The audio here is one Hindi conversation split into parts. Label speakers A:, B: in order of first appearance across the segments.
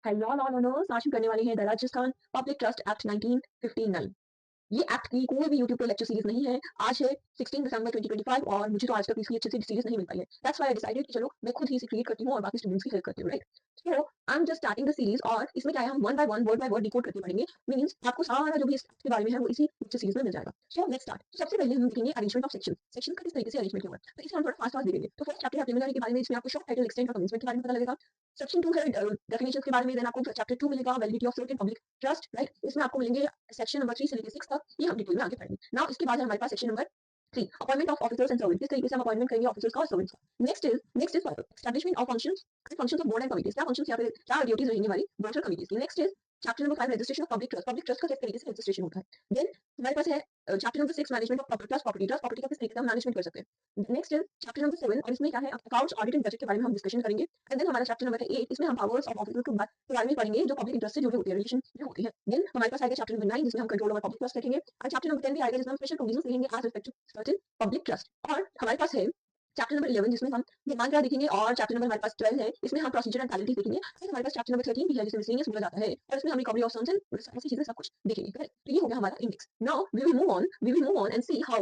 A: हेलो लर्नर्स, आज हम करने वाले हैं the Rajasthan public trust act 1959। ये एक्ट की कोई भी यूट्यूब पे लेक्चर सीरीज नहीं है। आज है 16 दिसंबर 2025 और मुझे तो आज तक इसकी अच्छे से सीरीज नहीं मिल पाई है। दैट्स व्हाई आई डिसाइडेड कि चलो मैं खुद ही इसे क्रिएट करती हूँ और बाकी स्टूडेंट्स की हेल्प करती हूँ, right? So I am just starting the series और इसमें क्या है, हम वन बाय वर्ड डिकोड करके पढ़ेंगे। मींस आपको सारा जो भी इस एक्ट के बारे में है वो इसी लेक्चर सीरीज में मिल जाएगा। So let's start. सबसे पहले हम देखेंगे अरेंजमेंट ऑफ सेक्शन का किस तरीके से अरेंजमेंट हुआ है, तो इसे हम थोड़ा फास्ट फास्ट देखेंगे। तो फर्स्ट चैप्टर है प्रिलिमिनरी के बारे में, इसमें आपको शॉर्ट टाइटल, एक्सटेंट और कमेंसमेंट के बारे में पता लगेगा। सेक्शन 2 है डेफिनेशंस के बारे में, देन आपको चैप्टर 2 मिलेगा validity of certain public trust, right? इसमें आपको मिलेंगे सेक्शन नंबर 3 से लेकर 6 तक, ये हम डिटेल में आगे पढ़ेंगे। नाउ इसके बाद है हमारे पास section number 3, appointment of officers and servants. किस तरीके से हम अपॉइंटमेंट करेंगे ऑफिसर्स का और सर्वेंट्स का। Next is establishment of functions of board and committees. क्या फंक्शंस या फिर क्या ड्यूटीज रहेंगी हमारी बोर्ड और कमिटीज की। Next is chapter number 5, registration of public trust का किस तरीके से रजिस्ट्रेशन होता है। देन हमारे पास है chapter number 6, management of public trust property का किस तरीके से हम मैनेजमेंट कर सकते हैं। नेक्स्ट इज चैप्टर नंबर 7 और इसमें क्या है, अकाउंट्स, ऑडिट एंड बजट के बारे में हम डिस्कशन करेंगे। एंड देन हमारा चैप्टर नंबर 8, इसमें हम पावर्स ऑफ ऑफिसर्स के बारे में पढ़ेंगे जो पब्लिक इंटरेस्ट से जुड़े होते हैं, रिलेशन में होते हैं। देन हमारे पास आएगा चैप्टर नंबर 9, जिसमें हम कंट्रोल ओवर पब्लिक ट्रस्ट देखेंगे। और चैप्टर नंबर 10 भी आएगा जिसमें हम स्पेशल प्रोविजंस देखेंगे as respect to certain public trust. और हमारे पास है चैप्टर नंबर 11, जिसमें हम डिमांड ड्राफ्ट देखेंगे। और चैप्टर नंबर हमारे पास 12 है, इसमें हम प्रोसीजर एंड पेनल्टीज देखेंगे। फिर हमारे पास चैप्टर नंबर 13 भी है जिसमें मिसलेनियस बोला जाता है और इसमें हम रिकवरी ऑफ सम्स एंड ऐसी चीजें सब कुछ देखेंगे, करेक्ट? तो ये हो गया हमारा index. Now we will move on and see how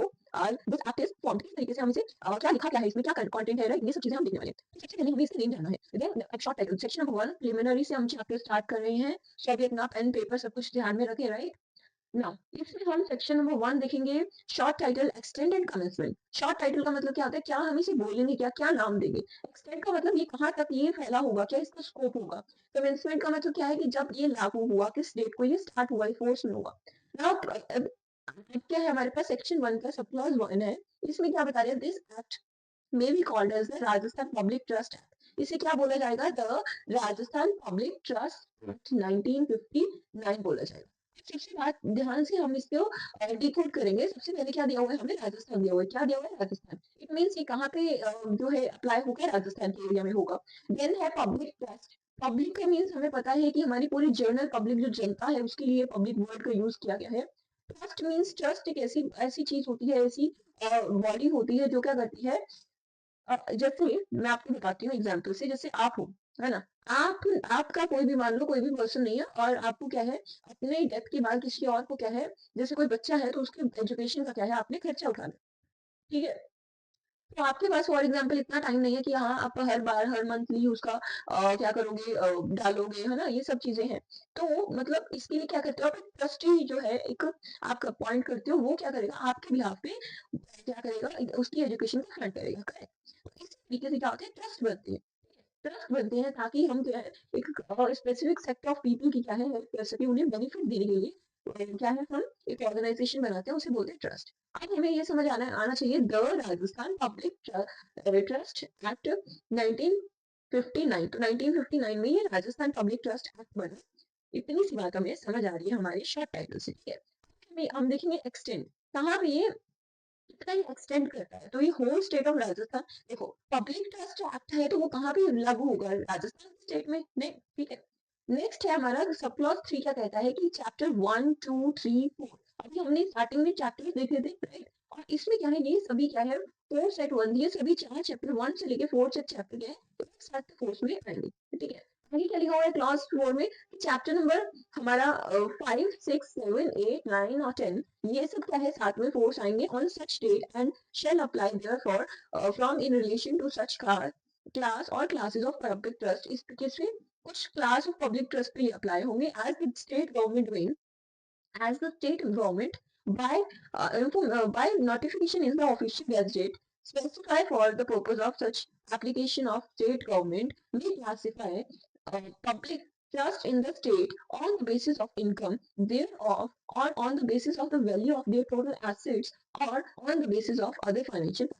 A: this act is formed. किस तरीके से हम इसे क्या लिखा क्या है, इसमें क्या कंटेंट है, राइट? ये सब चीजें हम देखने वाले हैं। तो सबसे पहले हमें इसका नेम जानना है। Then short title, section number 1 preliminary से हम चैप्टर स्टार्ट कर रहे हैं। सो अभी अपना पेन पेपर सब कुछ ध्यान में रखें, राइट? नाउ इसमें हम सेक्शन नंबर 1 देखेंगे, short title, extend and commencement. Short title का मतलब क्या होता है, क्या हम इसे बोलेंगे, क्या क्या नाम देंगे। एक्सटेंड का मतलब ये कहाँ तक ये फैला होगा, क्या इसका स्कोप होगा। कमेंसमेंट का मतलब क्या है कि जब ये लागू हुआ, किस डेट को ये स्टार्ट हुआ, फोर्स में हुआ। नाउ क्या है हमारे पास, सेक्शन 1 का सब क्लॉज 1 है। इसमें क्या बता रहे हैं, this act may be called as the Rajasthan public trust act. इसे क्या बोला जाएगा, the Rajasthan public trust act 1959 बोला जाएगा। सबसे बात ध्यान से हम इसको डिकोड करेंगे। सबसे पहले क्या दिया हुआ है, हमें राजस्थान दिया हुआ है। क्या दिया हुआ है, राजस्थान। इट मींस ये कहाँ पे जो है अप्लाई होगा, राजस्थान के एरिया में होगा। देन है पब्लिक ट्रस्ट। पब्लिक का मींस हमें पता है कि हमारी पूरी जनरल पब्लिक जो जनता है उसके लिए पब्लिक वर्ड का यूज किया गया है। ट्रस्ट मींस, ट्रस्ट एक ऐसी ऐसी चीज होती है, ऐसी बॉडी होती है जो क्या करती है, जैसे मैं आपको बताती हूँ एग्जाम्पल से। जैसे आप हो, है ना? आप आपका कोई भी, मान लो कोई भी पर्सन नहीं है और आपको क्या है, अपने डेथ के बाद किसी और को क्या है, जैसे कोई बच्चा है तो उसके एजुकेशन का क्या है, आपने खर्चा उठाना, ठीक है? तो आपके पास फॉर एग्जाम्पल इतना टाइम नहीं है कि हाँ आप हर बार हर मंथली उसका क्या करोगे, डालोगे, है ना? ये सब चीजें हैं। तो मतलब इसके लिए क्या करते हो आप, ट्रस्टी जो है एक आपका अपॉइंट करते हो, वो क्या करेगा आपके बिहाफ पे, क्या करेगा, उसकी एजुकेशन को फंड करेगा, करेक्ट? इस तरीके से क्या होता है, ट्रस्ट बनती है। ट्रस्ट बनते हैं ताकि हम जो है एक स्पेसिफिक सेक्टर ऑफ पीपल की क्या है हेल्प कर सके, उन्हें बेनिफिट देने के लिए क्या है, हम एक ऑर्गेनाइजेशन बनाते हैं, उसे बोलते हैं ट्रस्ट। अब हमें ये समझ आना चाहिए, the Rajasthan public trust act 1959। तो 1959 में ये राजस्थान पब्लिक ट्रस्ट एक्ट बना। इतनी सी बात हमें समझ आ रही है हमारे शॉर्ट टाइटल से, ठीक है? हम देखेंगे एक्सटेंड, कहाँ पे ये इतना ही एक्सटेंड करता है। तो ये होल स्टेट ऑफ राजस्थान, देखो पब्लिक ट्रस्ट एक्ट है तो वो कहाँ पे लागू होगा, राजस्थान स्टेट में नहीं, ठीक है? नेक्स्ट है हमारा सब क्लॉज 3, क्या कहता है कि चैप्टर 1 2 3 4, अभी हमने स्टार्टिंग में चैप्टर्स देखे थे, राइट? और इसमें क्या है, ये सभी क्या है, 4 सेट 1, ये सभी 4 चैप्टर 1 से लेके 4 तक चैप्टर क्या है, एक साथ फोर्स में आएंगे, ठीक है? आगे क्या लिखा हुआ है क्लास 4 में, चैप्टर नंबर हमारा 5 6 7 8 9 और 10, ये सब क्या है, साथ में फोर्स आएंगे on such date and shall apply therefore from in relation to such class और क्लासेस ऑफ पब्लिक ट्रस्ट। इस किससे, कुछ क्लास ऑफ पब्लिक ट्रस्ट पे अप्लाई होंगे as the state government will, as the state government by by notification in the official gazette specify for the purpose of such application of state government may classify public trust in the state on the basis of income thereof or on the basis of the value of their total assets or on the basis of other financial।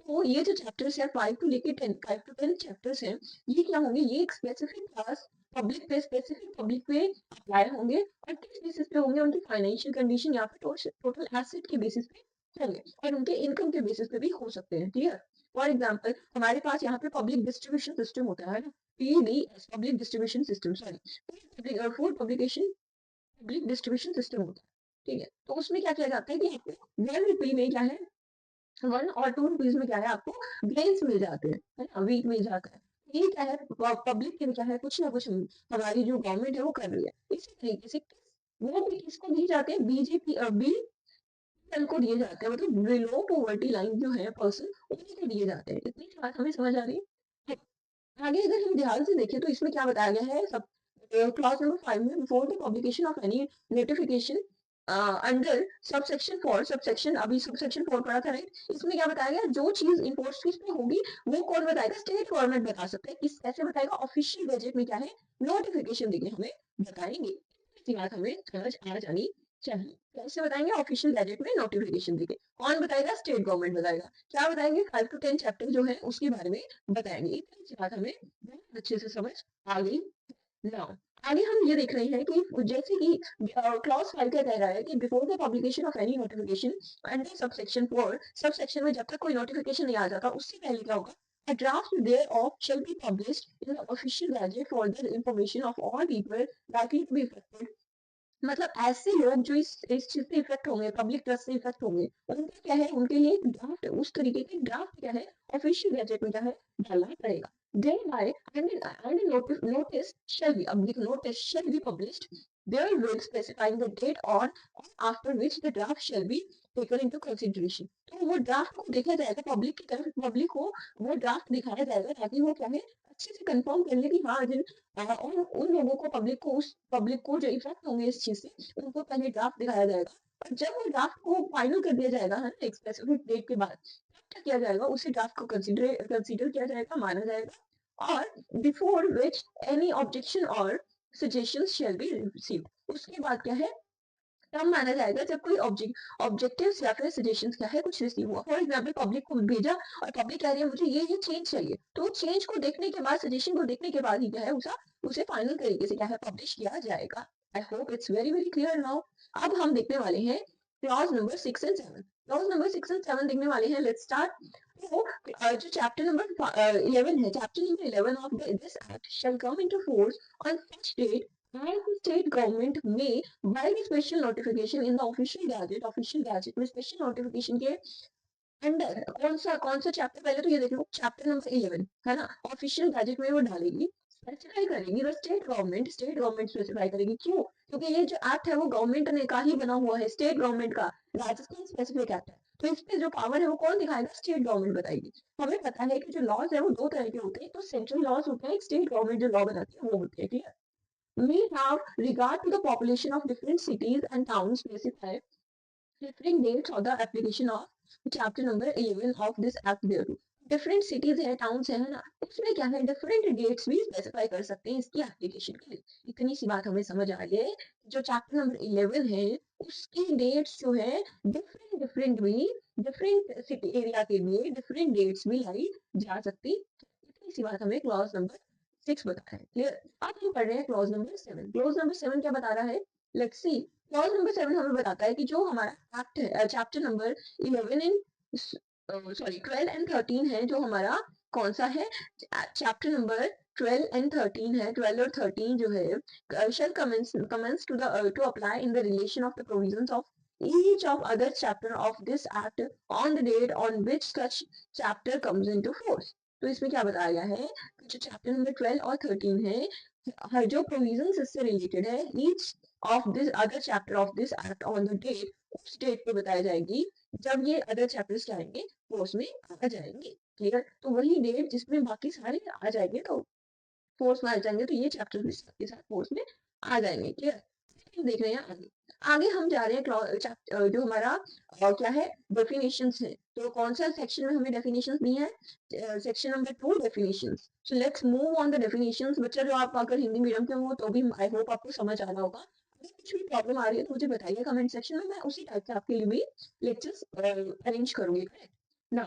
A: तो ये जो चैप्टर्स है 5 टू लेके 10, 5 टू 10 चैप्टर्स हैं, ये क्या होंगे, ये एक स्पेसिफिक क्लास पब्लिक पे, स्पेसिफिक पब्लिक पे अप्लाई होंगे। और किस बेसिस पे होंगे, उनकी फाइनेंशियल कंडीशन या फिर टोटल एसेट के बेसिस पे होंगे और उनके इनकम के बेसिस पे भी हो सकते हैं, ठीक है? फॉर एग्जाम्पल हमारे पास यहाँ पे पब्लिक डिस्ट्रीब्यूशन सिस्टम होता है ना, PDS, public distribution system, sorry food publication public distribution system होता है, ठीक है? तो उसमें क्या किया जाता है कि आपको 1 रुपये में क्या है, 1 और 2 रुपीज में क्या है, आपको ग्रेन्स मिल जाते हैं, है ना, व्हीट मिल जाता है। ये क्या है, पब्लिक के लिए क्या है, कुछ ना कुछ हमारी जो गवर्नमेंट है वो कर रही है। इसी तरीके से वो भी किसको दिए जाते हैं, बीजेपी बी को दिए जाते हैं, मतलब बिलो पॉवर्टी लाइन जो है पर्सन उन्हीं को दिए जाते हैं। इतनी सी बात हमें समझ आ रही है। आगे अगर हम ध्यान से देखें तो इसमें क्या बताया गया है, सब क्लॉज नंबर 5 में, before the publication of any notification under subsection 4, subsection अभी सबसेक्शन 4 पढ़ा था राइट, इसमें क्या बताया गया, जो चीज इंपोर्ट फीस पे होगी वो कौन बताएगा, स्टेट गवर्नमेंट बता सकता है। किस कैसे बताएगा, ऑफिशियल गजेट में क्या है, नोटिफिकेशन देके हमें बताएंगे। इसी बात हमें समझ आ जानी चाहिए। कैसे बताएंगे, ऑफिशियल गजेट में नोटिफिकेशन देके। कौन बताएगा, स्टेट गवर्नमेंट बताएगा। क्या बताएंगे, 5 to 10 चैप्टर जो है उसके बारे में बताएंगे। इतनी सी बात हमें बहुत अच्छे से समझ आ गई। नाउ आगे हम ये देख रहे हैं कि जैसे कि क्लॉज 5 क्या कह रहा है कि before the publication of any notification under subsection 4, subsection में जब तक कोई नोटिफिकेशन नहीं आ जाता उससे पहले क्या होगा, a draft thereof shall be published in the official gazette for the information of all people likely to be affected। मतलब ऐसे लोग जो इस चीज से इफेक्ट होंगे, पब्लिक ट्रस्ट से इफेक्ट होंगे, उनका क्या है, उनके लिए एक ड्राफ्ट, उस तरीके के ड्राफ्ट क्या है, ऑफिशियल गैजेट में क्या है, डालना पड़ेगा। Thereby, and a notice shall be, अब देखो, notice shall be published therewith specifying the date on or after which the draft shall be taken into consideration। तो वो ड्राफ्ट को देखा जाएगा, पब्लिक की तरफ, पब्लिक को वो ड्राफ्ट दिखाया जाएगा ताकि वो क्या है, अच्छे से कंफर्म कर ले कि हाँ जिन और उन लोगों को, पब्लिक को, उस पब्लिक को जो इफेक्ट होंगे इस चीज से, उनको पहले ड्राफ्ट दिखाया जाएगा। और जब वो ड्राफ्ट को फाइनल कर दिया जाएगा है ना, एक स्पेसिफिक डेट के बाद, तब क्या किया जाएगा, उसी ड्राफ्ट को कंसीडर किया जाएगा, माना जाएगा। और बिफोर विच एनी ऑब्जेक्शन और सजेशन शेल बी रिसीव्ड, उसके बाद क्या है, तब माना जाएगा जब कोई ऑब्जेक्टिव्स या फिर सजेशंस क्या है, कुछ रिसीव हुआ। फॉर एग्जांपल पब्लिक को भेजा और पब्लिक कह रही है मुझे ये चेंज चाहिए, तो चेंज को देखने के बाद, सजेशन को देखने के बाद ही क्या है, उसे फाइनल तरीके से क्या है, पब्लिश किया जाएगा। I hope it's very very clear now. अब हम देखने वाले हैं clause number 6 and 7। Clause number 6 and 7 देखने वाले हैं, लेट्स स्टार्ट। तो जो चैप्टर नंबर 11 है, chapter number 11 of this act shall come into force on such date and the state government may by the special notification in the official gazette में special notification के अंडर कौन सा चैप्टर, पहले तो ये देख लो, चैप्टर नंबर 11 है ना, ऑफिशियल गैजेट में वो डालेगी, स्पेसिफाई करेगी, द स्टेट गवर्नमेंट स्पेसिफाई करेगी। क्यों, क्योंकि ये जो एक्ट है वो गवर्नमेंट ने का ही बना हुआ है, स्टेट गवर्नमेंट का, राजस्थान स्पेसिफिक एक्ट है। तो इस पे जो पावर है वो कौन दिखाएगा, स्टेट गवर्नमेंट बताएगी। हमें पता है कि जो लॉज है वो दो तरह के होते हैं, तो सेंट्रल लॉज होते हैं, एक स्टेट गवर्नमेंट जो लॉ बनाती है वो होते हैं, clear. We have regard to the population of different cities and towns specify different dates of the application of chapter number 11 of this act thereto। Different cities है, टाउन्स है ना, उसमें क्या है, डिफरेंट डेट्स भी स्पेसिफाई कर सकते हैं इसकी एप्लीकेशन के लिए। इतनी सी बात हमें समझ आ गई। जो चैप्टर नंबर 11 है उसकी डेट्स जो है डिफरेंट डिफरेंट भी, डिफरेंट सिटी एरिया के लिए डिफरेंट डेट्स भी लाई जा सकती। इतनी सी बात हमें क्लॉज नंबर 6 बता रहा है, क्लियर। अब हम पढ़ रहे हैं क्लॉज नंबर 7। क्लॉज नंबर 7 क्या बता रहा है, लेट्स सी। क्लॉज नंबर 7 हमें बताता है कि जो हमारा एक्ट है, chapter number 11 in sorry 12 and 13 है, जो हमारा कौन सा है, चैप्टर नंबर 12 एंड 13 है, 12 और 13 जो है, shall commence to apply in the relation of the provisions of each of other chapter of this act on the date on which such chapter comes into force। तो इसमें क्या बताया गया है, जो चैप्टर नंबर 12 और 13 है, जो प्रोविजंस इससे रिलेटेड है, each of this other chapter of this act on the date, उस डेट पे बताई जाएगी जब ये अदर चैप्टर्स आएंगे वो उसमें आ जाएंगे, क्लियर। तो वही डेट जिसमें बाकी सारे आ जाएंगे, तो फोर्स में आ जाएंगे, तो ये चैप्टर भी साथ के साथ फोर्स में आ जाएंगे, क्लियर। देख रहे हैं आगे। आगे हम जा रहे हैं जो हमारा क्या है, डेफिनेशंस है। तो कौन सा सेक्शन में हमें डेफिनेशंस दी है, section number 2 definitions. So let's move on the definitions. बच्चा जो आप अगर हिंदी मीडियम के हो तो भी आई होप आपको समझ आ रहा होगा। अगर कुछ भी प्रॉब्लम आ रही है तो मुझे बताइए कमेंट सेक्शन में, मैं उसी टाइप से आपके लिए भी लेक्चर्स अरेंज करूंगी, करेक्ट ना।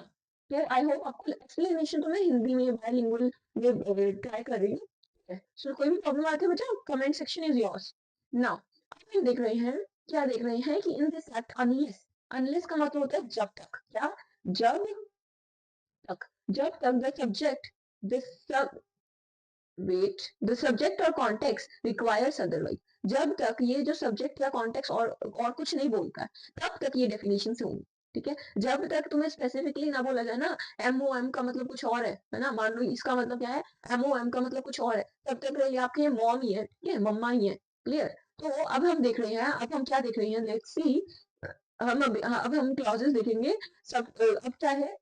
A: तो आई होप आपको एक्सप्लेनेशन तो मैं हिंदी में बायलिंगुअल में ट्राई कर रही हूँ। सो कोई भी प्रॉब्लम आती है बच्चा, comment section is yours now. हम देख रहे हैं, क्या देख रहे हैं कि in this act unless, unless का मतलब होता है जब तक, क्या, जब तक, जब तक the subject, the sub wait, the subject और कॉन्टेक्स्ट रिक्वायर्स अदरवाइज, जब तक ये जो सब्जेक्ट या कॉन्टेक्स्ट और कुछ नहीं बोलता है, तब तक ये डेफिनेशन से होंगी। ठीक है, जब तक तुम्हें स्पेसिफिकली ना बोला जाए ना MOM का मतलब कुछ और है ना, मान लो इसका मतलब क्या है, MOM का मतलब कुछ और है, तब तक ये आपके मॉम ही है, ठीक है, मम्मा ही है। क्लियर? तो अब हम देख रहे हैं, अब हम क्या देख रहे हैं, लेट्स सी, अब हम क्लॉजेस देखेंगे। सब अब क्या है,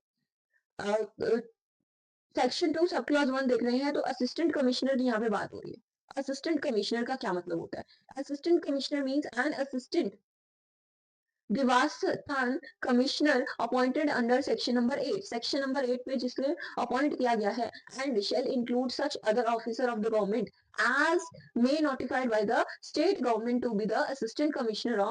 A: सेक्शन 2 सब क्लॉज 1 देख रहे हैं, तो असिस्टेंट कमिश्नर की यहाँ पे बात हो रही है। असिस्टेंट कमिश्नर का क्या मतलब होता है? Assistant commissioner means an assistant Devasthan commissioner appointed under section number 8, section number 8 पे जिसने अपॉइंट किया गया है, and shall include such other officer of the government as may notified by the state government to be the assistant commissioner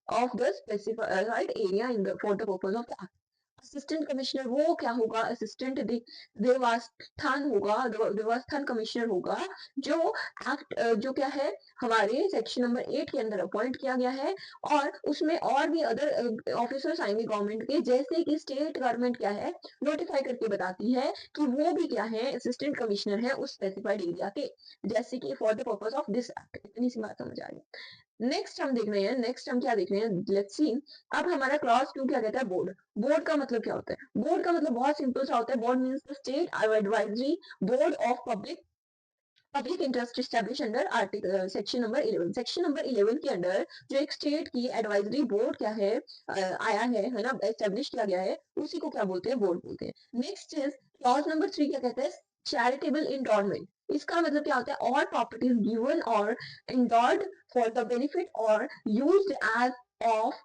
A: of the specified area in the for the purpose of the act. Assistant commissioner वो क्या होगा, असिस्टेंट देवस्थान होगा, देवस्थान कमिश्नर होगा, जो एक्ट जो क्या है हमारे सेक्शन नंबर 8 के अंदर अपॉइंट किया गया है, और उसमें और भी अदर ऑफिसर्स आएंगे गवर्नमेंट के, जैसे कि स्टेट गवर्नमेंट क्या है नोटिफाई करके बताती है कि वो भी क्या है असिस्टेंट कमिश्नर है उस स्पेसिफाइड एरिया के, जैसे कि for the purpose of this act. इतनी सी बात समझ आ रही है। नेक्स्ट हम देख रहे हैं, नेक्स्ट हम क्या देख रहे हैं, लेट्स सी। अब हमारा क्लॉज 2 क्या कहता है, बोर्ड। बोर्ड का मतलब क्या होता है? बोर्ड का मतलब बहुत सिंपल सा होता है, board means the state advisory board of public interest establish under article section number 11। Section number 11 के अंडर जो एक स्टेट की एडवाइजरी बोर्ड क्या है आया है ना, एस्टेब्लिश किया गया है, उसी को क्या बोलते हैं, बोर्ड बोलते हैं। नेक्स्ट इज क्लॉज नंबर 3 क्या कहता है, चैरिटेबल इंडोरमेंट। इसका मतलब क्या होता है, ऑल प्रॉपर्टीज गिवन और endowed for the benefit or used as of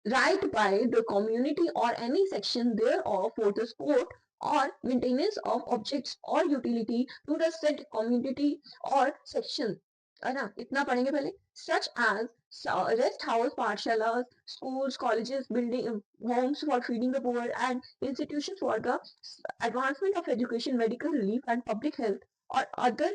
A: right by the community or any section thereof for the support or maintenance of objects or utility to the said community or section, है ना, इतना पढ़ेंगे पहले। such as rest house, पाठशालास, schools, colleges, building homes for feeding the poor, and institutions for the advancement of education, medical relief, and public health, or other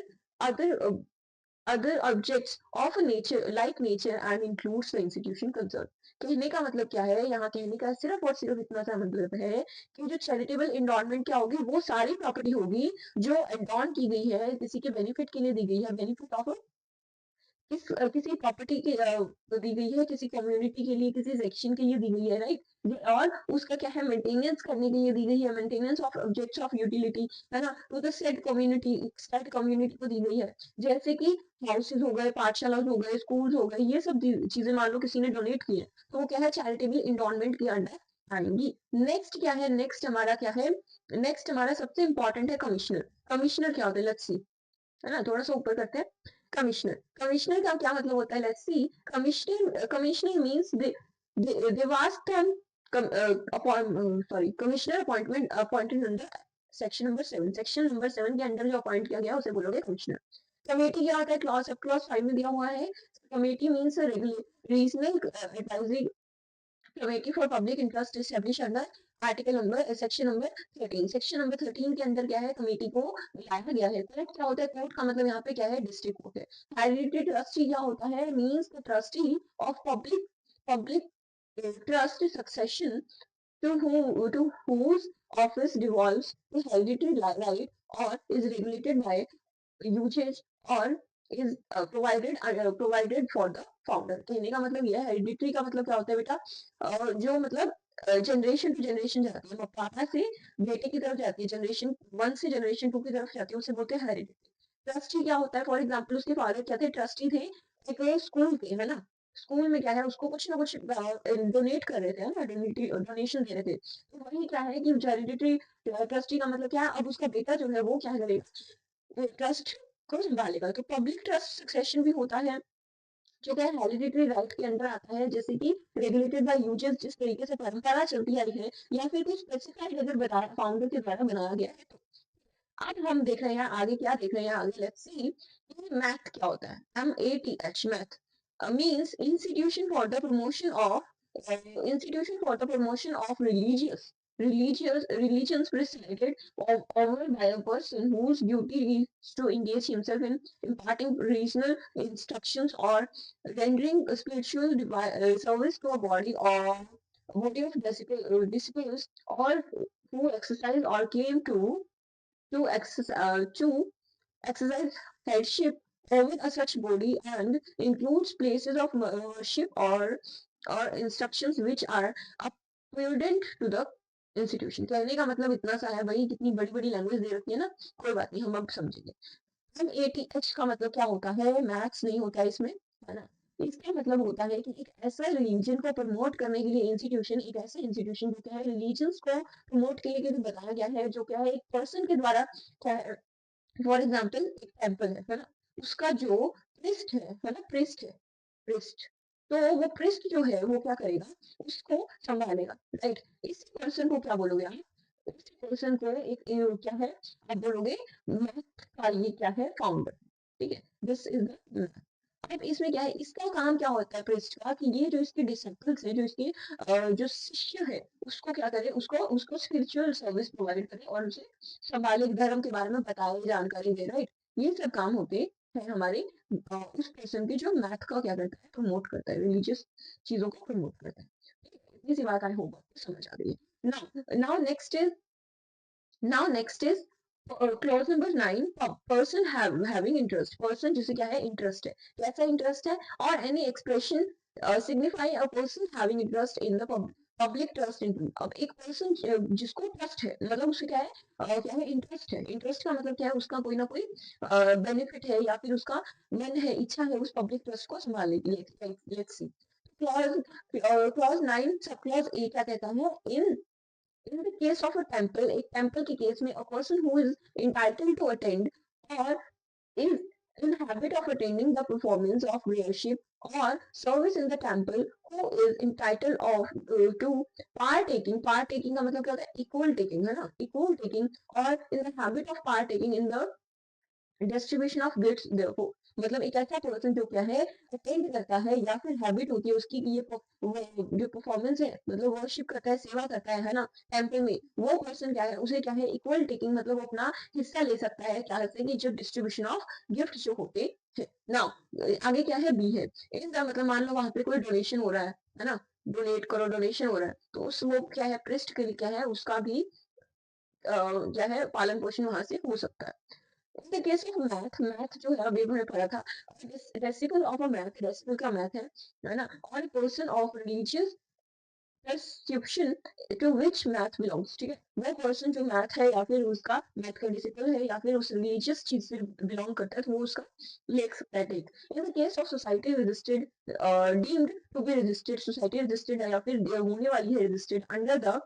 A: other objects of nature like nature and includes the institution concerned। कहने का मतलब क्या है, यहाँ कहने का सिर्फ और सिर्फ इतना सा मतलब है कि जो चैरिटेबल इंडोरमेंट क्या होगी, वो सारी प्रॉपर्टी होगी जो एडॉन की गई है, किसी के बेनिफिट के लिए दी गई है, बेनिफिट ऑफ किसी प्रॉपर्टी की दी गई है, किसी कम्युनिटी के लिए, किसी सेक्शन के लिए दी गई है, राइट, और उसका क्या है मेंटेनेंस करने के लिए दी गई है, maintenance of objects of utility, है ना, टू द सेट कम्युनिटी को दी गई है, जैसे कि हाउसेज हो गए, पाठशाला हो गए, स्कूल्स हो गए, ये सब चीजें मान लो किसी ने डोनेट की है, तो वो क्या है चैरिटेबल इंडोरमेंट के अंडर आएंगी। नेक्स्ट क्या है, नेक्स्ट हमारा क्या है, नेक्स्ट हमारा सबसे इंपॉर्टेंट है कमिश्नर। कमिश्नर क्या होता है, लेट्स सी, है ना, थोड़ा सा ऊपर करते हैं। कमिश्नर, कमिश्नर का क्या मतलब होता है, let's see. Commissioner, commissioner means Devasthan sorry commissioner appointment appointed under section number 7, section number 7 के अंडर जो अपॉइंट किया गया उसे बोलोगे कमिश्नर। कमेटी क्या होता है, क्लॉज 5 में दिया हुआ है। Committee means regional advisory committee for public interest establish under article number section number 13। Section number 13 के अंदर क्या है, कमेटी को लाया गया है। कोर्ट क्या होता है, कोर्ट का मतलब यहाँ पे क्या है, डिस्ट्रिक्ट कोर्ट है। हेरिडिटरी ट्रस्टी क्या होता है, means the trustee of public trust succession to whose office devolves the hereditary right or is regulated by usage or is provided for the founder। कहने का मतलब यह है, हेरिडिटरी का मतलब क्या होता है बेटा, जो मतलब जनरेशन टू जनरेशन जाती है, पापा से बेटे की तरफ जाती है, जनरेशन 1 से जनरेशन 2 की तरफ जाती है, उसे बोलते हैं हेरिडिटरी। ट्रस्टी क्या होता है, फॉर एग्जाम्पल उसके फादर क्या थे, ट्रस्टी थे एक स्कूल के, है ना, स्कूल में क्या है उसको कुछ ना कुछ डोनेट कर रहे थे, है ना, डोनेशन दे रहे थे, तो वही क्या है कि हेरिडिटरी ट्रस्टी का मतलब क्या है, अब उसका बेटा जो है वो क्या करेगा, ट्रस्ट को संभालेगा। तो पब्लिक ट्रस्ट सक्सेशन भी होता है, जो क्या हेरिडिटरी राइट के अंडर आता है, जैसे कि रेगुलेटेड बाय यूजेस, जिस तरीके से परंपरा चलती आई है, या फिर कुछ स्पेसिफाइड अगर बताया फाउंडर के द्वारा बनाया गया है। तो अब हम देख रहे हैं आगे, क्या देख रहे हैं आगे, लेट्स सी। मैथ क्या होता है, MATH, math means institution for the promotion of religions presided over by a person whose duty is to engage himself in imparting regional instructions or rendering a spiritual service to a body or body of disciples, or who exercise or claim to exercise headship over a such body, and includes places of worship or instructions which are prudent to the institution. कहने का मतलब इतना सा है भाई, कितनी बड़ी बड़ी लैंग्वेज दे रखी है ना, कोई बात नहीं, हम अब समझेंगे। MATH का मतलब क्या होता है, मैथ्स नहीं होता है इसमें, है ना। इसका मतलब होता है कि एक ऐसा रिलीजन को प्रमोट करने के लिए इंस्टीट्यूशन, एक ऐसा इंस्टीट्यूशन जो क्या है रिलीजन्स को प्रमोट के लिए बताया गया है, जो क्या है एक पर्सन के द्वारा क्या है, फॉर एग्जाम्पल एक टेम्पल है ना, उसका जो प्रिस्ट है ना, प्रिस्ट, तो वो प्रिस्ट जो है वो क्या करेगा, उसको संभालेगा, राइट। इस पर्सन को क्या बोलोगे आप, इस पर्सन को एक क्या है, आप बोलोगे मैथ का ये क्या है फाउंडर, ठीक है, दिस इज द। अब इसमें क्या है, इसका काम क्या होता है प्रिस्ट का, कि ये जो इसके डिसिपल्स है, जो इसके जो शिष्य है, उसको क्या करे, उसको उसको स्पिरिचुअल सर्विस प्रोवाइड करे और उसे संभाले, धर्म के बारे में बताए, जानकारी दे, राइट। ये सब काम होते हैं हमारे उस पर्सन के जो मैथ का क्या करता है, प्रमोट करता है, रिलीजियस चीजों को प्रमोट करता है। इतनी सी बात आई होप समझ आ गई है। Now next is clause number 9, person having interest, person जिसे क्या है इंटरेस्ट है, कैसा इंटरेस्ट है, और any expression signify a person having interest in the public trust in. अब एक पर्सन जिसको ट्रस्ट है, मतलब उसे क्या है क्या है इंटरेस्ट है, इंटरेस्ट का मतलब क्या है, उसका कोई ना कोई बेनिफिट है, या फिर उसका मन है, इच्छा है उस पब्लिक ट्रस्ट को संभालने की। Let's see clause clause 9 sub clause A क्या कहता है, in the case of a temple, एक temple के केस में a person who is entitled to attend or is in habit of attending the performance of worship or service in the temple, who is entitled of to partaking का मतलब क्या होता है, equal taking है ना, equal taking, or in the habit of partaking in the distribution of gifts देखो, मतलब एक ऐसा पर्सन जो क्या है अटेंड करता है, या फिर हैबिट होती है उसकी कि ये जो परफॉर्मेंस है, मतलब वर्शिप करता है, सेवा करता है ना टेम्पल में, वो पर्सन क्या है, उसे क्या है इक्वल टेकिंग, मतलब वो अपना हिस्सा ले सकता है, क्या कहते हैं कि जो डिस्ट्रीब्यूशन ऑफ गिफ्ट जो होते हैं। नाउ आगे क्या है, बी है, इनका मतलब मान लो वहां पे कोई डोनेशन हो रहा है ना, डोनेट करो, डोनेशन हो रहा है, तो उस वो क्या है प्रेस्ट के लिए क्या है, उसका भी क्या है पालन पोषण वहां से हो सकता है। In the case of math जो है अभी हमने पढ़ा था, रेसिपल ऑफ अ मैथ, रेसिपल का मैथ है ना, और person of religious prescription to which math belongs, ठीक है, वह पर्सन जो मैथ है, या फिर उसका मैथ का डिसिपल है, या फिर उस रिलीजियस चीज से बिलोंग करता है, तो वो उसका ले सकता है take. In the case of society registered deemed to be registered, society registered है या फिर होने वाली है registered under the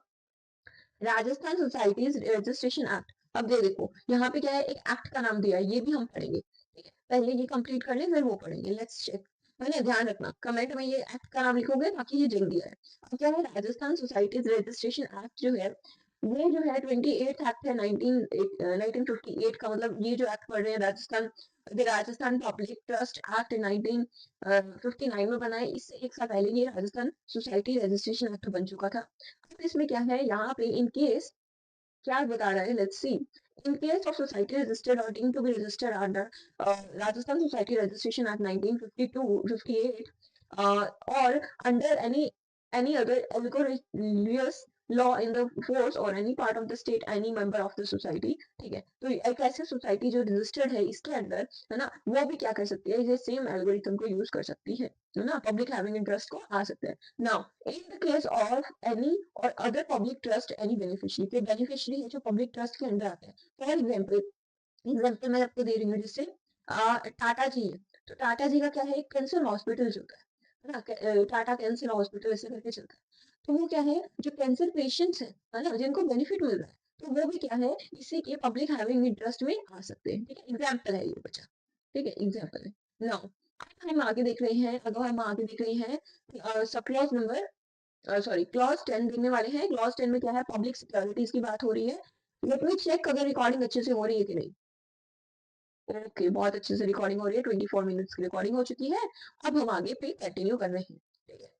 A: Rajasthan societies registration act. अब देखो यहाँ पे क्या है, एक एक्ट का नाम दिया है, ये भी हम पढ़ेंगे, ठीक है, पहले ये कंप्लीट कर ले फिर वो पढ़ेंगे, लेट्स चेक। मैंने ध्यान रखना कमेंट में ये एक्ट का नाम लिखोगे ताकि ये जल्दी आए। अब क्या है, राजस्थान सोसाइटीज रजिस्ट्रेशन एक्ट जो है, वो जो है 28 एक्ट है 1958 का, मतलब ये जो एक्ट पढ़ रहे हैं Rajasthan, the Rajasthan public trust act 1959 में बना है, इससे एक साल पहले ये राजस्थान सोसाइटी रजिस्ट्रेशन एक्ट बन चुका था। अब इसमें क्या है, यहाँ पे इन केस क्या बता रहा है, let's see. In case of society registered और deemed to be registered under Rajasthan society registration act 1958 और अंडर any other algorithmic law in the force or any part of the state, any member of the society, ठीक है, तो एक ऐसे सोसाइटी जो रजिस्टर्ड है इसके अंदर, है ना, वो भी क्या कर सकती है, ये सेम एल्गोरिथम को यूज कर सकती है ना, पब्लिक हैविंग इंटरेस्ट को आ सकता है। Now in the case of any और other public trust any beneficiary, फिर बेनिफिशियरी है जो पब्लिक ट्रस्ट के अंदर आता है, फॉर एग्जाम्पल मैं आपको दे रही हूँ, जैसे टाटा जी है, तो टाटा जी का क्या है, एक कैंसर हॉस्पिटल चलता है ना, टाटा कैंसर हॉस्पिटल ऐसे करके चलता है, तो वो क्या है, जो कैंसर पेशेंट्स है ना, जिनको बेनिफिट मिल रहा है, तो वो भी क्या है इसी के पब्लिक हैविंग इंटरेस्ट में आ सकते हैं, ठीक है, एग्जाम्पल है ये बच्चा, ठीक है, एग्जाम्पल है। नाउ हम आगे देख रहे हैं, अगर हम आगे देख रहे हैं sub clause number sorry clause 10 देखने वाले हैं। क्लॉज 10 में क्या है, पब्लिक सिक्योरिटीज की बात हो रही है। लेट मी चेक अगर रिकॉर्डिंग अच्छे से हो रही है कि नहीं। ओके, बहुत अच्छे से रिकॉर्डिंग हो रही है, 24 मिनट्स की रिकॉर्डिंग हो चुकी है। अब हम आगे पे कंटिन्यू कर रहे हैं, ठीक है।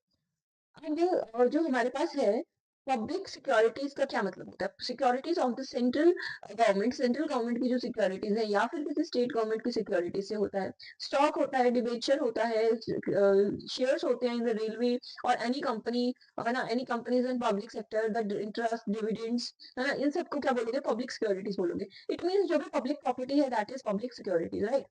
A: अब जो हमारे पास है पब्लिक सिक्योरिटीज का क्या मतलब होता है, securities of the central government की जो सिक्योरिटीज है, या फिर किसी स्टेट गवर्नमेंट की सिक्योरिटीज से होता है। स्टॉक होता है, डिबेंचर होता है, शेयर्स होते हैं इन द रेलवे और एनी कंपनी, है ना, any companies in public sector, the interest dividends, है ना, इन सबको क्या बोलोगे, पब्लिक सिक्योरिटीज बोलोगे। इट मीन्स जो भी पब्लिक प्रॉपर्टी है that is public securities, right.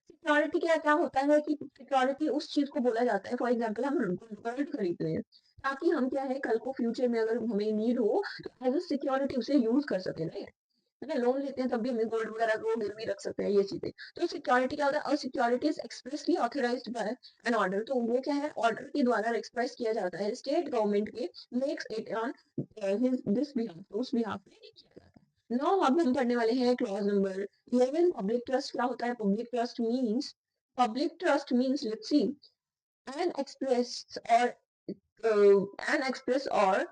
A: Security क्या क्या होता है कि सिक्योरिटी उस चीज को बोला जाता है, फॉर एग्जाम्पल हम गोल्ड खरीद रहे हैं, ताकि हम क्या है कल को फ्यूचर में अगर हमें नीड हो तो एज अ सिक्योरिटी उसे यूज कर सके, राइट। है ना, लोन लेते हैं तब भी हमें गोल्ड वगैरह को गिरवी रख सकते हैं, ये चीजें। तो सिक्योरिटी क्या होता है, और security is expressly authorised by an order, तो वो क्या है ऑर्डर के द्वारा एक्सप्रेस किया जाता है स्टेट गवर्नमेंट के, makes it on his this behalf, तो उस बिहाफ पे किया जाता है। नाउ अब हम पढ़ने वाले हैं क्लॉज नंबर 11, पब्लिक ट्रस्ट क्या होता है। Public trust means let's see an express और एन एक्सप्रेस और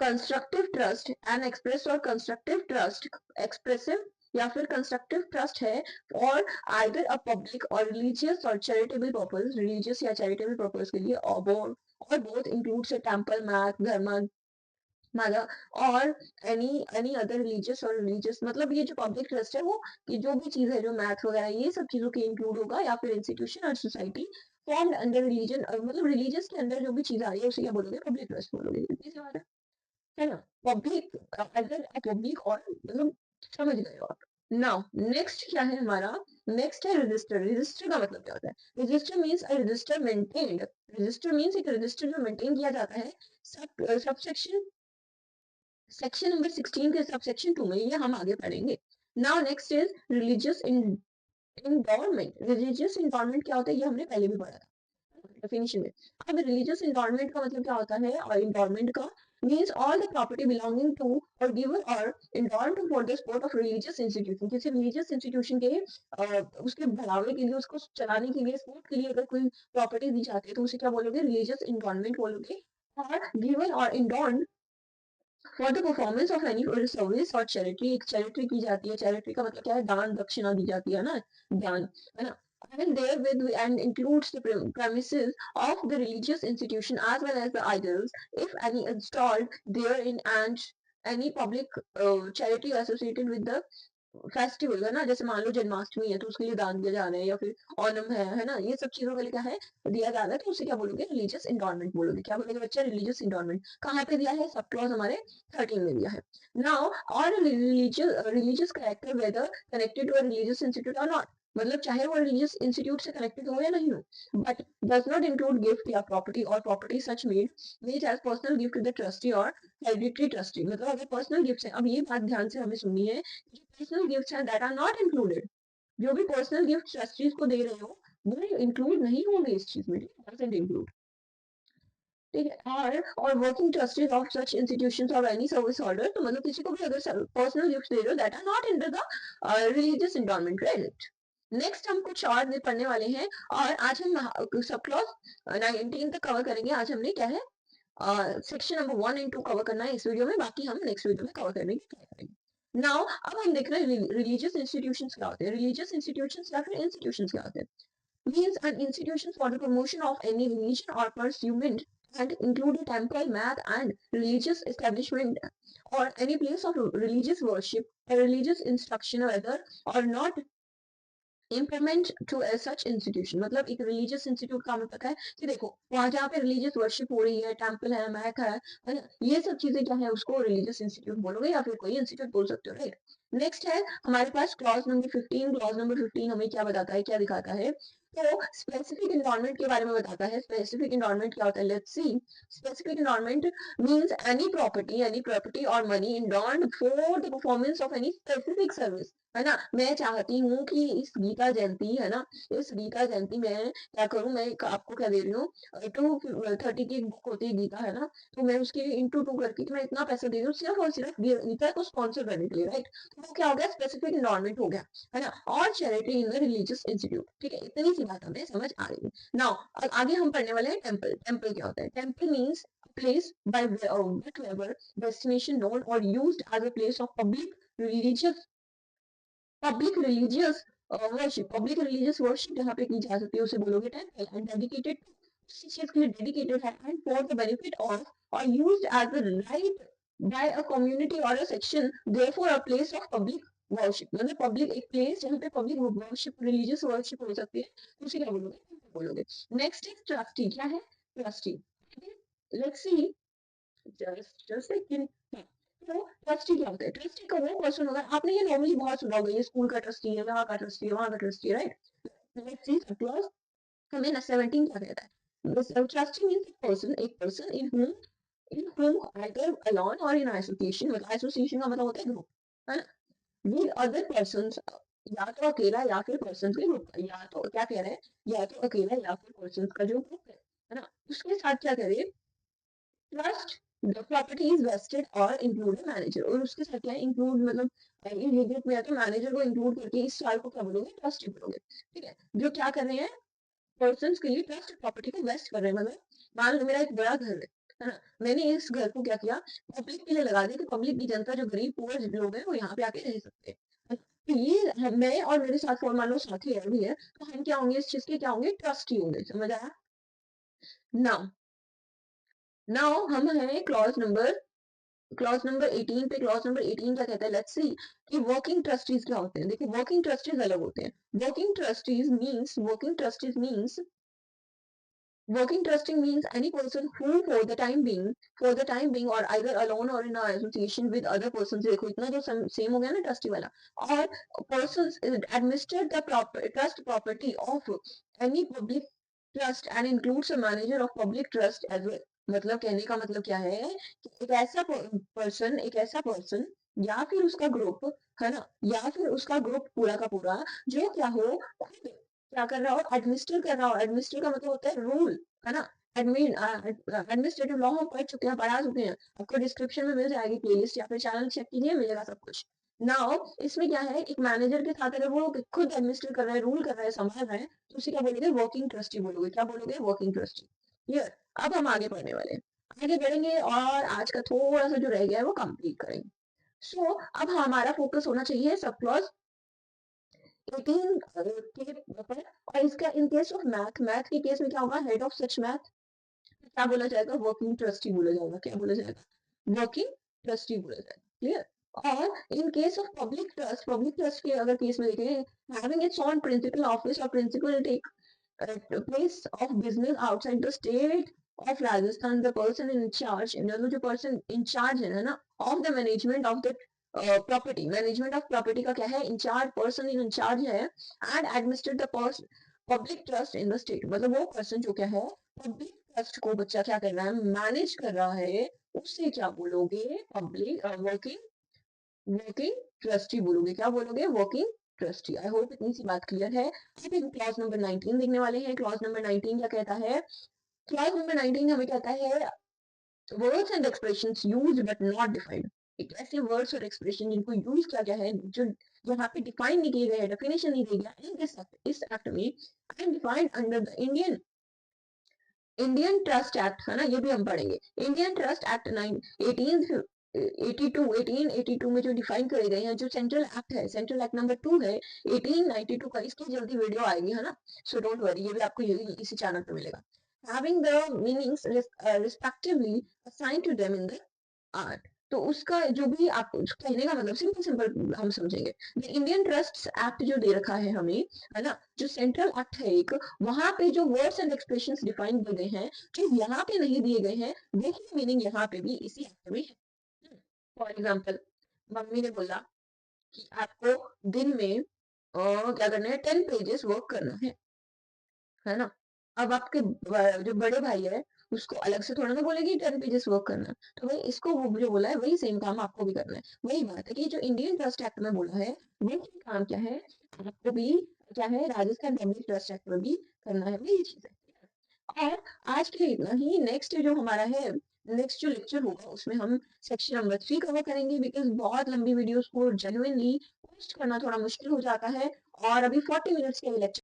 A: कंस्ट्रक्टिव ट्रस्ट, एन एक्सप्रेस और कंस्ट्रक्टिव ट्रस्ट, एक्सप्रेसिव या फिर कंस्ट्रक्टिव ट्रस्ट है और आइदर अ पब्लिक और रिलीजियस और चैरिटेबल पर्पस, रिलीजियस या चैरिटेबल पर्पस के लिए, और both includes a temple, math, धर्म, माला, और एनी अदर रिलीजियस और रिलीजियस, मतलब ये जो पब्लिक ट्रस्ट है वो कि जो भी चीज है जो मैथ वगैरह ये सब चीजों के इंक्लूड होगा, या फिर इंस्टीट्यूशन और सोसाइटी फॉर्म्ड अंडर रिलीजन, मतलब रिलीजियस के अंदर जो भी चीज आ रही है उसे क्या बोलोगे, पब्लिक ट्रस्ट बोलोगे, इतनी सी बात है ना। पब्लिक अगर पब्लिक और मतलब समझ गए हो आप। नाउ नेक्स्ट क्या है हमारा, नेक्स्ट है रजिस्टर। रजिस्टर का मतलब क्या होता है, register means a resistor maintained, register means एक रजिस्टर जो मेंटेन किया जाता है। सबसेक्शन सेक्शन नंबर 16 के सबसेक्शन 2 में, ये हम आगे पढ़ेंगे। Now next is religious environment. Religious environment क्या होता है ये हमने पहले भी पढ़ा था डेफिनेशन में। अब रिलीजियस इन्वायरमेंट का मतलब क्या होता है, और इन्वायरमेंट का means all the property belonging to or given or endowed for the support of religious institution, किसी religious institution के उसके बढ़ावे के लिए, उसको चलाने के लिए, सपोर्ट के लिए अगर कोई प्रॉपर्टी दी जाती है तो उसे क्या बोलोगे, रिलीजियस इन्वायरमेंट बोलोगे। और गिवन और endowed for the performance of any service और चैरिटी, एक चैरिटी की जाती है, चैरिटी का मतलब क्या है, दान दक्षिणा दी जाती है ना, दान, है ना। And therewith and includes the premises of the religious institution as well as the idols, if any installed therein, and any public charity associated with the festival है ना, जैसे मान लो जन्माष्टमी है तो उसके लिए दान दिया जा रहा है, या फिर ओणम है ना, ये सब चीजों के लिए क्या है दिया जा रहा है, तो उसे क्या बोलोगे, रिलीजियस एनवायरनमेंट बोलोगे। क्या बोलोगे बच्चा, रिलीजियस एनवायरनमेंट। कहाँ पे दिया है, सब क्लॉज हमारे 13 में दिया है। नाउ और religious character whether connected to religious institute और नॉट, मतलब चाहे वो रिलीजियस इंस्टीट्यूट से कनेक्टेड हो या नहीं हो, but does not include gift या प्रॉपर्टी, और property such made as personal gift to the trustee और हेरिडिटरी ट्रस्टी, मतलब अगर पर्सनल गिफ्ट है, अब ये बात ध्यान से हमें सुननी है, जो पर्सनल गिफ्ट्स हैं दैट आर नॉट इंक्लूडेड, जो भी पर्सनल गिफ्ट ट्रस्टीज को दे रहे हो वो इंक्लूड नहीं होंगे इस चीज में, डजंट इंक्लूड, ठीक है। और working trustees of such institutions और एनी सर्विस ऑर्डर, तो मतलब किसी को भी अगर पर्सनल गिफ्ट दे रहे हो that are not under the religious environment, right. Next हम कुछ और पढ़ने वाले हैं, और आज हम सब क्लॉज 19 तक कवर करेंगे। आज हमने क्या है सेक्शन नंबर 1 एंड 2 कवर करना है इस वीडियो में, बाकी हम नेक्स्ट वीडियो में कवर करने की ट्राई करेंगे। नाउ अब हम देख रहे हैं रिलीजियस इंस्टीट्यूशंस क्या होते हैं, रिलीजियस इंस्टीट्यूशंस या फिर इंस्टीट्यूशंस क्या होते हैं। Means an institution for the promotion of any religion or pursuit, and include a temple, math and religious establishment, or any place of religious worship, a religious instruction whether or not implement to such institution, मतलब एक रिलीजियस इंस्टीट्यूट का हमें पता है कि देखो वहां जहाँ पे रिलीजियस वर्शिप हो रही है, टेंपल है, मैक है ना, ये सब चीजें क्या है उसको रिलीजियस इंस्टीट्यूट बोलोगे, या फिर कोई इंस्टीट्यूट बोल सकते हो, राइट। नेक्स्ट है हमारे पास क्लॉज नंबर 15। क्लॉज नंबर 15 हमें क्या बताता है, क्या दिखाता है, तो स्पेसिफिक एनवायरनमेंट के बारे में बताता है। स्पेसिफिक एनवायरनमेंट क्या होता है, let's see. Specific environment means any property और money endowed for the performance of any specific service, है ना। मैं चाहती हूँ कि इस गीता जयंती है ना, इस गीता जयंती में क्या करूँ, मैं आपको क्या दे रही हूँ, 230 की एक बुक होती है गीता, है ना, तो मैं उसके इंटू 2 करके तो मैं इतना पैसा दे रही हूँ सिर्फ और सिर्फ गीता को स्पॉन्सर करने के लिए, राइट। तो वो क्या हो गया, स्पेसिफिक एनवायरनमेंट हो गया, है ना, और charity in the religious institute, ठीक है। इतनी सी बात हमें समझ आ रही है। नाउ आगे हम पढ़ने वाले हैं टेम्पल। टेम्पल क्या होता है, temple means place by whatever destination known or used as a place of public religious worship जहाँ पे की जा सकती है उसे बोलोगे टेम्पल, एंड डेडिकेटेड किसी चीज के लिए डेडिकेटेड है, and for the benefit of और used as a right by a community और a section, therefore a place of public worship, मतलब पब्लिक एक प्लेस जहाँ पे पब्लिक वर्शिप रिलीजियस वर्शिप हो सकती है, तो उसे क्या बोलोगे। Next is trustee. क्या है trustee, let's see, just second. तो ट्रस्टी क्या होता है, ट्रस्टी का वो पर्सन होगा, आपने ये नॉर्मली बहुत सुना होगा, ये स्कूल का ट्रस्टी है, वहाँ का ट्रस्टी है, वहाँ का ट्रस्टी है, राइट। लेट्स सी क्लॉज हमें ना 17 क्या कहता है, Trusty means a person in whom either alone or in association, मतलब association का मतलब होता है ग्रुप, है ना, with other persons, या तो अकेला या फिर पर्सन के ग्रुप का, या तो क्या कह रहे हैं, या तो अकेला या फिर पर्सन का जो ग्रुप है ना, उसके साथ क्या करें, trust the property is vested और इंक्लूड मैनेजर, और उसके साथ क्या इंक्लूड, मतलब इन ये ग्रुप में या तो मैनेजर को इंक्लूड करके इस साल को क्या बोलोगे, ट्रस्ट बोलोगे, ठीक है, जो क्या कर रहे हैं, पर्सन के लिए ट्रस्ट प्रॉपर्टी को वेस्ट कर रहे हैं, मतलब मान लो मेरा एक बड़ा घर है ना, मैंने इस घर को क्या किया, पब्लिक के लिए लगा दिया कि पब्लिक की जनता जो गरीब पुअर लोग हैं वो यहाँ पे आके रह सकते हैं, तो ये मैं और मेरे साथ और मान लो साथी और भी है, तो हम क्या होंगे, इस चीज के क्या होंगे, ट्रस्टी होंगे, समझ आया। नाउ नाउ हम हैं क्लॉज नंबर 18 पे। क्लॉज नंबर 18 क्या कहता है, लेट्स सी कि वर्किंग ट्रस्टीज क्या होते हैं। देखिए वर्किंग ट्रस्टीज अलग होते हैं। Working trustee means any person who for the time being or either alone or in a association with other persons, देखो इतना जो सेम हो गया ना ट्रस्टी वाला, और persons administer the trust property of any public trust and includes a manager of public trust as well। मतलब कहने का मतलब क्या है कि एक ऐसा पर्सन या फिर उसका ग्रुप, है ना, या फिर उसका ग्रुप पूरा का पूरा जो क्या हो, खुद क्या कर रहा हो, एडमिनिस्टर कर रहा हो। एडमिनिस्टर का मतलब होता है रूल, है ना। एडमिनिस्ट्रेटिव लॉ हम पढ़ा चुके हैं, आपको डिस्क्रिप्शन में मिल जाएगी प्लेलिस्ट, या फिर चैनल चेक कीजिए, मिलेगा सब कुछ। नाउ इसमें क्या है, एक मैनेजर के साथ अगर वो खुद एडमिनिस्टर कर रहा है, रूल कर रहा है, संभाल रहा है, तो उसे क्या बोलोगे, वर्किंग ट्रस्टी बोलोगे। क्या बोलोगे, वर्किंग ट्रस्टी। क्लियर। अब हम आगे पढ़ने वाले हैं, आगे बढ़ेंगे और आज का थोड़ा सा जो रह गया है वो कंप्लीट करेंगे। सो अब हमारा फोकस होना चाहिए सब क्लॉज 18 के ऊपर। और इसका इन केस ऑफ मैथ के केस में क्या होगा, हेड ऑफ सच मैथ क्या बोला जाएगा, वर्किंग ट्रस्टी बोला जाएगा। क्या बोला जाएगा, वर्किंग ट्रस्टी बोला जाएगा। क्लियर। और in case of public trust के अगर केस में देखें, having its own principal office और principal take place of business outside the state of Rajasthan, the person in charge, जो person in charge है ना, of the management of the property, management of property का क्या है, इंचार्ज, पर्सन इन इंचार्ज है, and administer the public trust in the state, मतलब वो पर्सन जो क्या है, पब्लिक ट्रस्ट को बच्चा क्या कर रहा है, मैनेज कर रहा है, उससे क्या बोलोगे, पब्लिक वर्किंग वर्किंग ट्रस्टी बोलोगे। क्या बोलोगे, वर्किंग ट्रस्टी। आई होप इतनी सी बात क्लियर है। अब हम क्लॉज नंबर 19 देखने वाले हैं। क्लॉज नंबर 19 क्या कहता है, क्लॉज नंबर 19 हमें कहता है words and expressions used but not defined. एक ऐसे वर्ड्स और एक्सप्रेशन जिनको यूज किया गया है, जो यहाँ पे डिफाइन नहीं किए गए, डेफिनेशन नहीं दिया गया, इन दिस इस एक्ट में and defined under the Indian trust act, है ना, ये भी हम पढ़ेंगे। इंडियन ट्रस्ट एक्ट 1882 में जो डिफाइन करे गए हैं, जो सेंट्रल एक्ट है, सेंट्रल एक्ट नंबर 2 है 1892 का, इसकी जल्दी वीडियो आएगी, है ना, सो डोंट वरी, ये भी आपको इसी चैनल पे मिलेगा। Having the meanings respectively assign to them in the art, तो उसका जो भी आप कहने का मतलब सिंपल सिंपल हम समझेंगे। इंडियन ट्रस्ट एक्ट जो दे रखा है हमें, है ना, जो सेंट्रल एक्ट है एक, वहां पे जो वर्ड्स एंड एक्सप्रेशंस डिफाइन किए गए हैं, जो यहाँ पे नहीं दिए गए हैं, वही मीनिंग यहाँ पे भी इसी एक्ट में है। फॉर एग्जाम्पल, मम्मी ने बोला कि आपको दिन में क्या करना है, 10 पेजेस वर्क करना है ना। अब आपके जो बड़े भाई है, उसको अलग से थोड़ा ना बोलेगी 10 पेजेस वर्क करना, तो भाई इसको वो जो बोला है वही सेम काम आपको भी करना है। वही बात है कि जो इंडियन ट्रस्ट एक्ट में बोला है, वही काम क्या है, आपको भी क्या है, राजस्थान पब्लिक ट्रस्ट एक्ट में भी करना है, वही चीज है। और आज के लिए इतना ही। नेक्स्ट जो हमारा है, नेक्स्ट जो लेक्चर होगा उसमें हम सेक्शन नंबर 3 कवर करेंगे, बिकॉज बहुत लंबी वीडियोस को जेन्युइनली पोस्ट करना थोड़ा मुश्किल हो जाता है, और अभी 40 मिनट्स के लेक्चर